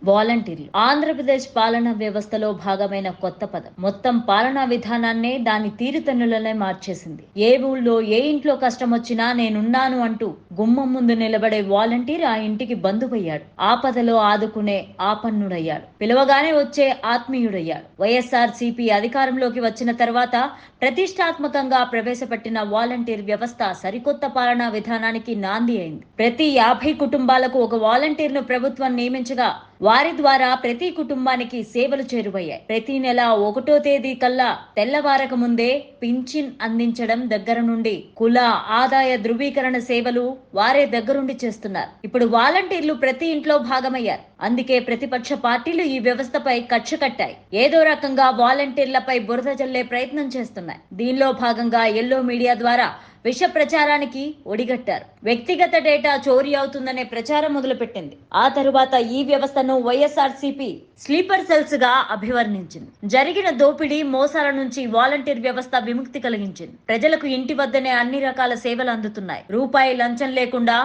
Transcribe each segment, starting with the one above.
వాలంటీర్లు ఆంధ్రప్రదేశ్ పాలనా వ్యవస్థలో భాగమైన కొత్త పదం. మొత్తం పాలనా విధానాన్నే దాని తీరుతెన్నులనే మార్చేసింది. ఏ ఊళ్ళో ఏ ఇంట్లో కష్టం వచ్చినా నేనున్నాను అంటూ గుమ్మం ముందు నిలబడే వాలంటీర్ ఆ ఇంటికి బంధువయ్యాడు. ఆపదలో ఆదుకునే ఆపన్నుడయ్యాడు. పిలవగానే వచ్చే ఆత్మీయుడయ్యాడు. వైఎస్ఆర్ సిపి అధికారంలోకి వచ్చిన తర్వాత ప్రతిష్టాత్మకంగా ప్రవేశపెట్టిన వాలంటీర్ వ్యవస్థ సరికొత్త పాలనా విధానానికి నాంది అయింది. ప్రతి 50 కుటుంబాలకు ఒక వాలంటీర్ను ప్రభుత్వం నియమించగా వారి ద్వారా ప్రతి కుటుంబానికి సేవలు చేరువయ్యాయి. ప్రతి నెల 1వ తేదీ కల్లా తెల్లవారక ముందే పింఛన్ అందించడం దగ్గర నుండి కుల ఆదాయ ధృవీకరణ సేవలు వారే దగ్గరుండి చేస్తున్నారు. ఇప్పుడు వాలంటీర్లు ప్రతి ఇంట్లో భాగమయ్యారు. అందుకే ప్రతిపక్ష పార్టీలు ఈ వ్యవస్థపై కక్ష కట్టాయి. ఏదో రకంగా వాలంటీర్లపై బురద జల్లే ప్రయత్నం చేస్తున్నాయి. దీనిలో భాగంగా ఎల్లో మీడియా ద్వారా విష ప్రచారానికి ఒడిగట్టారు. వ్యక్తిగత డేటా చోరీ అవుతుందనే ప్రచారం మొదలుపెట్టింది. ఆ తరువాత ఈ వ్యవస్థను వైఎస్ఆర్సీపీ స్లీపర్ సెల్స్ గా అభివర్ణించింది. జరిగిన దోపిడీ మోసాల నుంచి వాలంటీర్ వ్యవస్థ విముక్తి కలిగించింది. ప్రజలకు ఇంటి వద్దనే అన్ని రకాల సేవలు అందుతున్నాయి. రూపాయి లంచం లేకుండా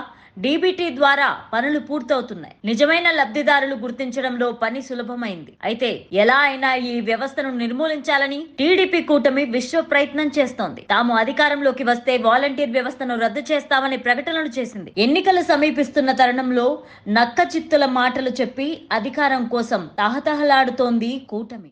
డీబీటీ ద్వారా పనులు పూర్తవుతున్నాయి. నిజమైన లబ్ధిదారులు గుర్తించడంలో పని సులభమైంది. అయితే ఎలా అయినా ఈ వ్యవస్థను నిర్మూలించాలని టీడీపీ కూటమి విశ్వ ప్రయత్నం చేస్తోంది. తాము అధికారంలోకి వస్తే వాలంటీర్ వ్యవస్థను రద్దు చేస్తామని ప్రకటనలు చేసింది. ఎన్నికలు సమీపిస్తున్న తరుణంలో నక్క చిత్తుల మాటలు చెప్పి అధికారం కోసం తహతహలాడుతోంది కూటమి.